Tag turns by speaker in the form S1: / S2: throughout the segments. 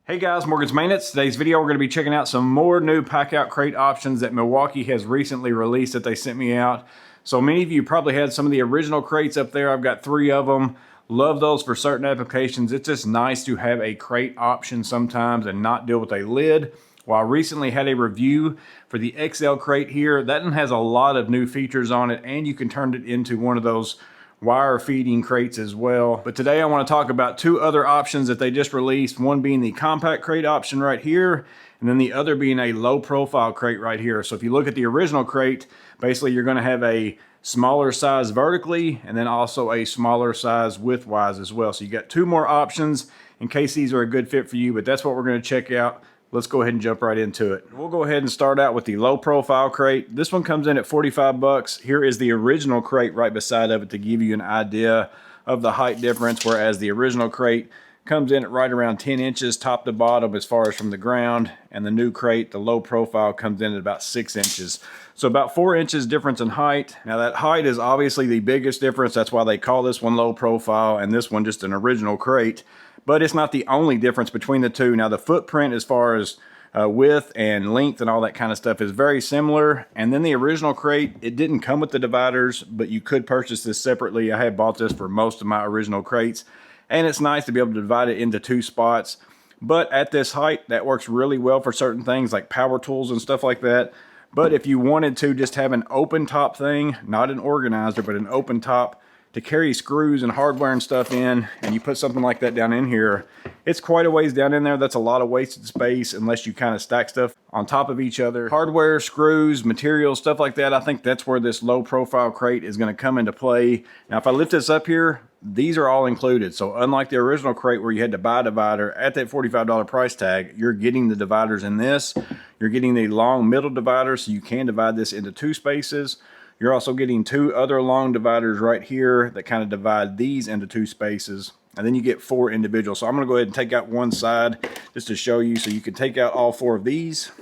S1: Hey guys, Morgan's Maintenance. Today's video we're going to be checking out some more new pack-out crate options that Milwaukee has recently released that they sent me out. So many of you probably had some of the original crates up there. I've got 3 of them. Love those for certain applications. It's just nice to have a crate option sometimes and not deal with a lid. Well, I recently had a review for the XL crate here. That one has a lot of new features on it, and you can turn it into one of those wire feeding crates as well. But today I want to talk about 2 other options that they just released, one being the compact crate option right here, and then the other being a low profile crate right here. So if you look at the original crate, basically you're going to have a smaller size vertically and then also a smaller size widthwise as well. So you got 2 more options in case these are a good fit for you, but that's what we're going to check out. Let's go ahead and jump right into it. We'll go ahead and start out with the low profile crate. This one comes in at 45 bucks. Here is the original crate right beside of it to give you an idea of the height difference, whereas the original crate comes in at right around 10 inches top to bottom as far as from the ground, and the new crate, the low profile, comes in at about 6 inches. So about 4 inches difference in height. Now that height is obviously the biggest difference. That's why they call this one low profile and this one just an original crate. But it's not the only difference between the two. Now the footprint as far as width and length and all that kind of stuff is very similar. And then the original crate, it didn't come with the dividers, but you could purchase this separately. I had bought this for most of my original crates, and it's nice to be able to divide it into 2 spots. But at this height, that works really well for certain things like power tools and stuff like that. But if you wanted to just have an open top thing, not an organizer, but an open top, to carry screws and hardware and stuff in, and you put something like that down in here, it's quite a ways down in there. That's a lot of wasted space unless you kind of stack stuff on top of each other. Hardware, screws, materials, stuff like that. I think that's where this low profile crate is going to come into play. Now if I lift this up here, these are all included. So unlike the original crate where you had to buy a divider at that $45 price tag, you're getting the dividers in this. You're getting the long middle divider, so you can divide this into 2 spaces. You're also getting 2 other long dividers right here that kind of divide these into 2 spaces. And then you get 4 individual. So I'm going to go ahead and take out one side just to show you. So you can take out all 4 of these.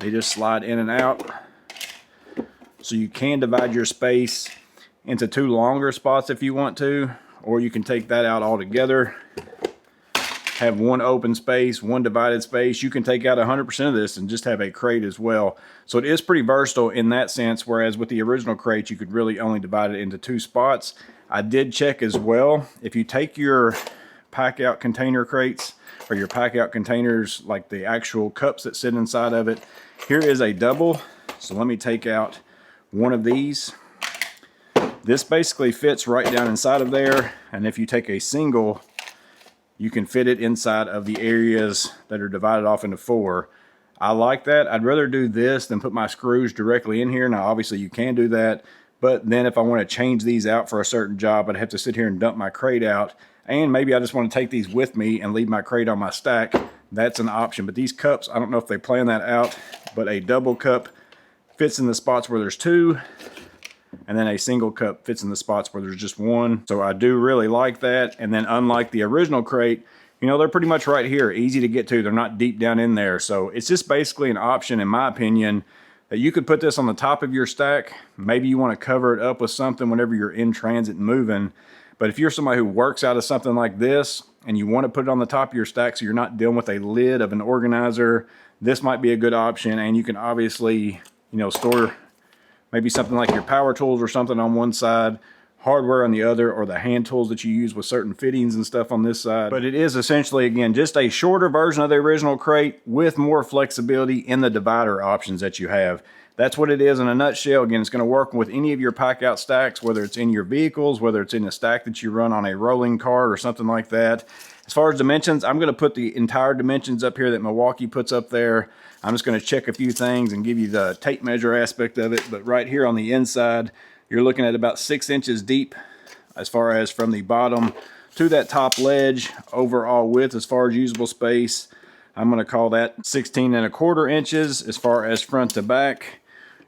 S1: They just slide in and out. So you can divide your space into 2 longer spots if you want to. Or you can take that out altogether. Have 1 open space, 1 divided space. You can take out 100% of this and just have a crate as well. So it is pretty versatile in that sense, whereas with the original crate, you could really only divide it into 2 spots. I did check as well. If you take your pack-out container crates or your pack-out containers, like the actual cups that sit inside of it, here is a double. So let me take out one of these. This basically fits right down inside of there. And if you take a single, you can fit it inside of the areas that are divided off into 4. I like that. I'd rather do this than put my screws directly in here. Now, obviously you can do that, but then if I want to change these out for a certain job, I'd have to sit here and dump my crate out. And maybe I just want to take these with me and leave my crate on my stack. That's an option. But these cups, I don't know if they plan that out, but a double cup fits in the spots where there's 2. And then a single cup fits in the spots where there's just 1. So I do really like that. And then unlike the original crate, you know, they're pretty much right here, easy to get to. They're not deep down in there. So it's just basically an option, in my opinion, that you could put this on the top of your stack. Maybe you want to cover it up with something whenever you're in transit and moving. But if you're somebody who works out of something like this and you want to put it on the top of your stack so you're not dealing with a lid of an organizer, this might be a good option. And you can obviously, you know, store maybe something like your power tools or something on one side, hardware on the other, or the hand tools that you use with certain fittings and stuff on this side. But it is essentially, again, just a shorter version of the original crate with more flexibility in the divider options that you have. That's what it is in a nutshell. Again, it's going to work with any of your pack-out stacks, whether it's in your vehicles, whether it's in a stack that you run on a rolling cart or something like that. As far as dimensions, I'm going to put the entire dimensions up here that Milwaukee puts up there. I'm just going to check a few things and give you the tape measure aspect of it. But right here on the inside, you're looking at about 6 inches deep as far as from the bottom to that top ledge. Overall width as far as usable space, I'm going to call that 16¼ inches. As far as front to back,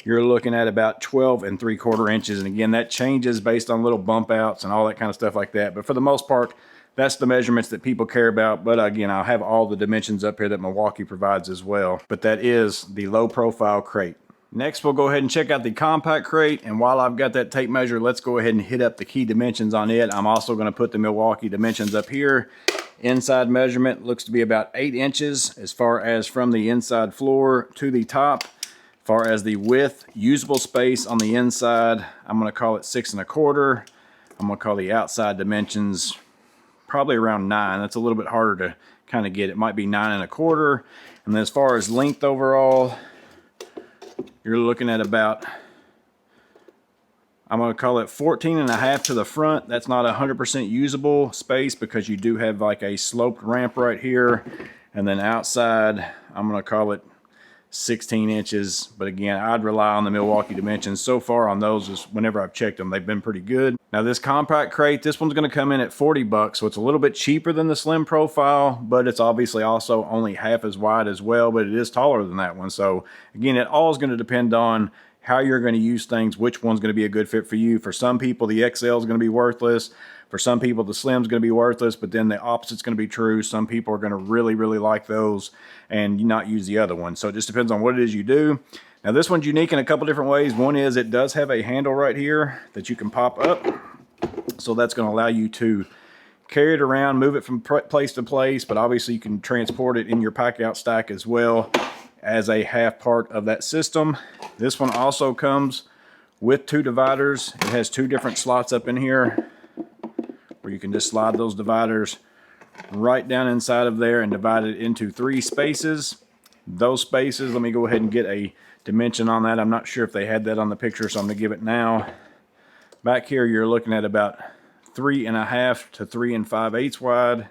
S1: you're looking at about 12¾ inches. And again, that changes based on little bump outs and all that kind of stuff like that. But for the most part, that's the measurements that people care about. But again, I'll have all the dimensions up here that Milwaukee provides as well. But that is the low profile crate. Next, we'll go ahead and check out the compact crate, and while I've got that tape measure, let's go ahead and hit up the key dimensions on it. I'm also going to put the Milwaukee dimensions up here. Inside measurement looks to be about 8 inches as far as from the inside floor to the top. As far as the width, usable space on the inside, I'm going to call it 6 1/4. I'm going to call the outside dimensions probably around 9. That's a little bit harder to kind of get. It might be 9 1/4. And then as far as length overall, you're looking at about, I'm going to call it 14 1/2 to the front. That's not 100% usable space because you do have like a sloped ramp right here. And then outside, I'm going to call it 16 inches. But again, I'd rely on the Milwaukee dimensions. So far on those, whenever I've checked them, they've been pretty good. Now this compact crate, this one's going to come in at 40 bucks. So it's a little bit cheaper than the slim profile, but it's obviously also only half as wide as well, but it is taller than that one. So again, it all is going to depend on how you're going to use things, which one's going to be a good fit for you. For some people, the XL is going to be worthless. For some people, the Slim's going to be worthless, but then the opposite's going to be true. Some people are going to really, really like those and not use the other one. So it just depends on what it is you do. Now this one's unique in a couple different ways. One is it does have a handle right here that you can pop up. So that's going to allow you to carry it around, move it from place to place, but obviously you can transport it in your pack out stack as well as a half part of that system. This one also comes with 2 dividers. It has 2 different slots up in here where you can just slide those dividers right down inside of there and divide it into 3 spaces. Those spaces, let me go ahead and get a dimension on that. I'm not sure if they had that on the picture, so I'm going to give it now. Back here, you're looking at about 3 1/2 to 3 5/8 wide.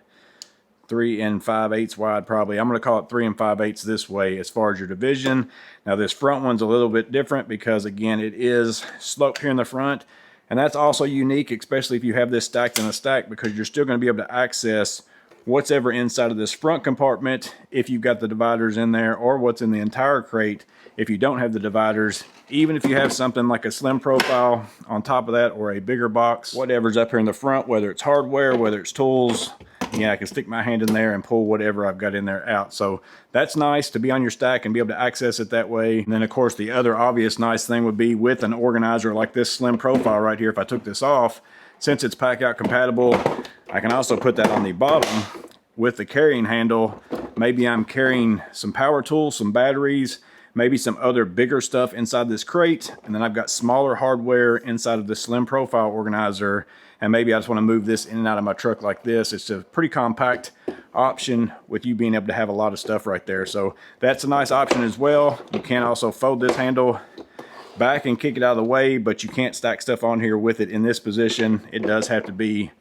S1: 3 5/8 wide probably. I'm going to call it 3 5/8 this way as far as your division. Now this front one's a little bit different because again it is sloped here in the front, and that's also unique, especially if you have this stacked in a stack, because you're still going to be able to access what's ever inside of this front compartment if you've got the dividers in there, or what's in the entire crate if you don't have the dividers. Even if you have something like a slim profile on top of that, or a bigger box, whatever's up here in the front, whether it's hardware, whether it's tools, yeah, I can stick my hand in there and pull whatever I've got in there out. So that's nice to be on your stack and be able to access it that way. And then of course the other obvious nice thing would be with an organizer like this slim profile right here. If I took this off, since it's pack out compatible, I can also put that on the bottom with the carrying handle. Maybe I'm carrying some power tools, some batteries, maybe some other bigger stuff inside this crate, and then I've got smaller hardware inside of the slim profile organizer, and maybe I just want to move this in and out of my truck like this. It's a pretty compact option with you being able to have a lot of stuff right there. So that's a nice option as well. You can also fold this handle back and kick it out of the way, but you can't stack stuff on here with it in this position. It does have to be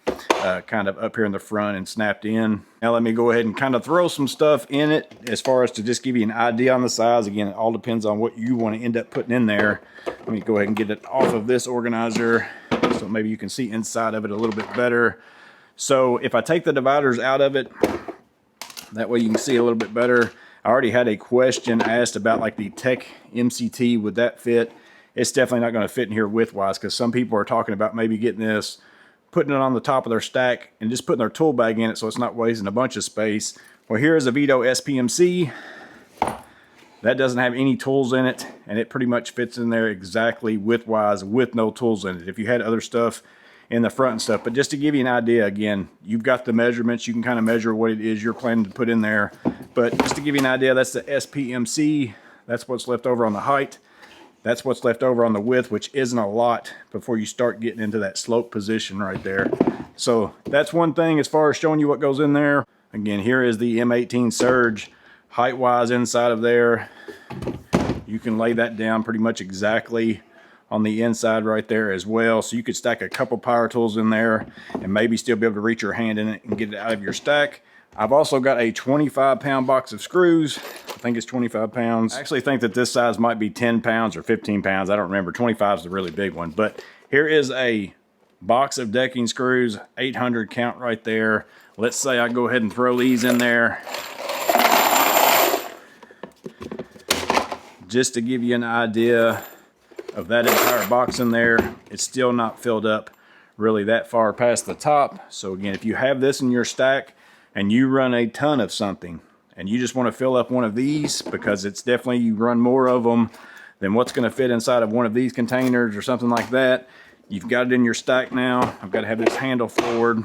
S1: kind of up here in the front and snapped in. Now let me go ahead and kind of throw some stuff in it as far as to just give you an idea on the size. Again, it all depends on what you want to end up putting in there. Let me go ahead and get it off of this organizer so maybe you can see inside of it a little bit better. So if I take the dividers out of it, that way you can see a little bit better. I already had a question asked about like the Tech MCT, would that fit? It's definitely not going to fit in here width-wise, because some people are talking about maybe getting this, putting it on the top of their stack and just putting their tool bag in it so it's not wasting a bunch of space. Well, here is a Vito SPMC. That doesn't have any tools in it, and it pretty much fits in there exactly width-wise with no tools in it. If you had other stuff in the front and stuff, but just to give you an idea, again, you've got the measurements, you can kind of measure what it is you're planning to put in there. But just to give you an idea, that's the SPMC. That's what's left over on the height. That's what's left over on the width, which isn't a lot before you start getting into that slope position right there. So that's one thing as far as showing you what goes in there. Again, here is the M18 Surge. Height-wise inside of there, you can lay that down pretty much exactly on the inside right there as well. So you could stack a couple power tools in there and maybe still be able to reach your hand in it and get it out of your stack. I've also got a 25-pound box of screws. I think it's 25 pounds. I actually think that this size might be 10 pounds or 15 pounds. I don't remember. 25 is the really big one. But here is a box of decking screws, 800 count right there. Let's say I go ahead and throw these in there, just to give you an idea of that entire box in there. It's still not filled up really that far past the top. So again, if you have this in your stack and you run a ton of something and you just want to fill up one of these, because it's definitely, you run more of them then what's going to fit inside of one of these containers or something like that. You've got it in your stack now. I've got to have this handle forward.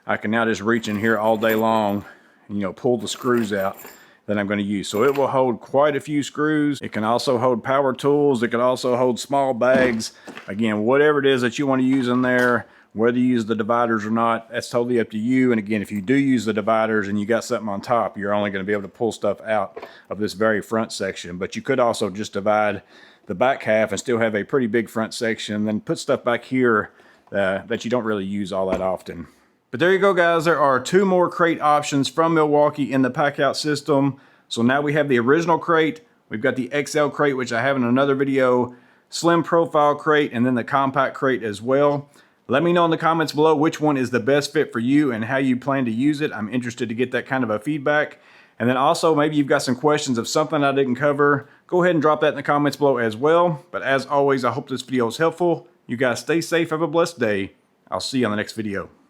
S1: I can now just reach in here all day long and, you know, pull the screws out that I'm going to use. So it will hold quite a few screws. It can also hold power tools. It can also hold small bags. Again, whatever it is that you want to use in there, whether you use the dividers or not, that's totally up to you. And again, if you do use the dividers and you got something on top, you're only going to be able to pull stuff out of this very front section. But you could also just divide the back half and still have a pretty big front section, and then put stuff back here that you don't really use all that often. But there you go, guys. There are 2 more crate options from Milwaukee in the PACKOUT system. So now we have the original crate, we've got the XL crate, which I have in another video, slim profile crate, and then the compact crate as well. Let me know in the comments below which one is the best fit for you and how you plan to use it. I'm interested to get that kind of a feedback. And then also, maybe you've got some questions of something I didn't cover. Go ahead and drop that in the comments below as well. But as always, I hope this video is helpful. You guys stay safe, have a blessed day. I'll see you on the next video.